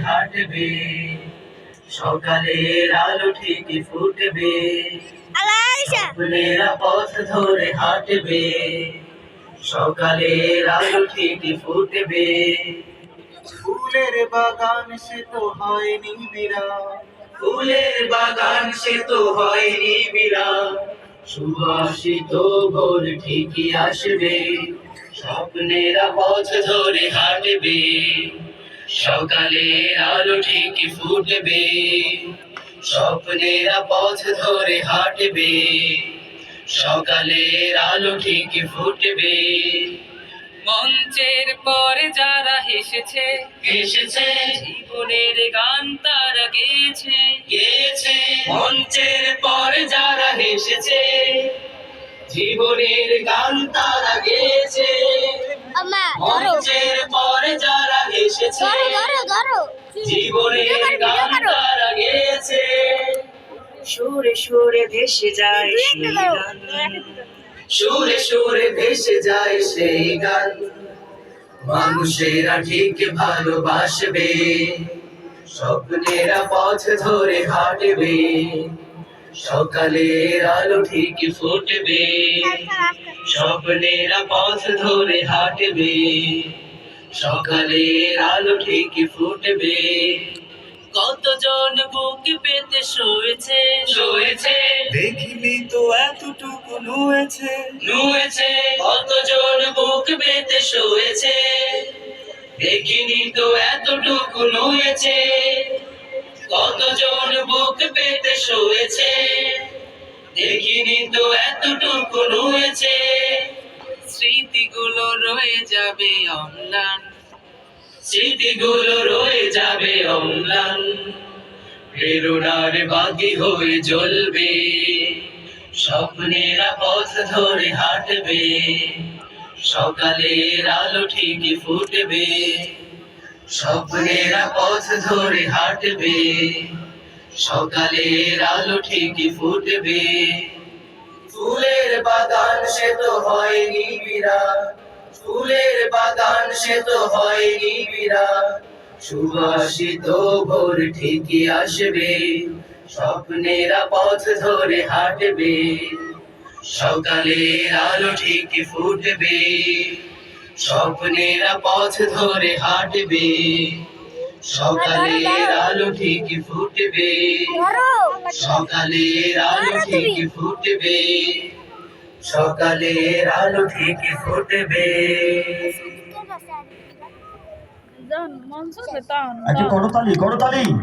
হাঁটবে, সকালের আলো ঠিকই ফুটবে, স্বপ্নেরা পথ ধরে হাঁটবে, সকালের আলো ঠিকই ফুটবে। ফুলের বাগান সে তো হয়নি বিরাম, ফুলের বাগান সে তো হয়নি বিরাম, সুবাসিত ভোর ঠিকই আসবে, স্বপ্নেরা পথ ধরে হাঁটবে, সকালের আলো ঠিকই ফুটবে, স্বপ্নেরা পথ ধরে হাঁটবে, সকালের আলো ঠিকই ফুটবে। মঞ্চের পরে যারা হেসেছে হেসেছে, জীবনের গান তারা গেয়েছে গেয়েছে, মঞ্চের পরে যারা হেসেছে, জীবনের গান তারা গেয়েছে, মঞ্চের পরে যারা হেসেছে, জীবনের গান তারা গেয়েছে। সুরে সুরে ভেসে যায় সেই গান, সুরে সুরে ভেসে যায় সেই গান, মানুষেরা ঠিক ভালোবাসবে, স্বপ্নেরা পথ ধরে হাঁটবে, সকালের আলো ঠিক ফুটবে, স্বপ্নেরা পথ ধরে হাঁটবে, সকালের আলো ঠিক ফুটবে। কতজন বুক পেতে শুয়েছে শুয়েছে, দেখিনি তো এতটুকু নুয়েছে নুয়েছে, কতজন বুক পেতে শুয়েছে, দেখিনি তো এতটুকু নুয়েছে, কতজন বুক পেতে শুয়েছে, দেখিনি তো এতটুকু নুয়েছে। স্মৃতিগুলো রয়ে যাবে অম্লান, স্মৃতিগুলো রয়ে যাবে অম্লান, প্রেরণার বাতি হয়ে জ্বলবে, স্বপ্নেরা পথ ধরে হাঁটবে, সকালের আলো ঠিকই ফুটবে, স্বপ্নেরা পথ ধরে হাঁটবে, সকালের আলো ঠিকই ফুটবে। ফুলের বাগান সে তো হয়নি বিরাম, ফুলের বাগান সে তো হয়নি বিরাম, সুবাসিত ভোর ঠিকই আসবে, স্বপ্নেরা পথ ধরে হাঁটবে, সকালের আলো ঠিকই ফুটবে, স্বপ্নেরা পথ ধরে হাঁটবে, সকালের আলো ঠিকই ফুটবে, সকালের আলো ঠিকই ফুটবে, সকালের আলো ঠিকই ফুটবে। করতালি করতালি।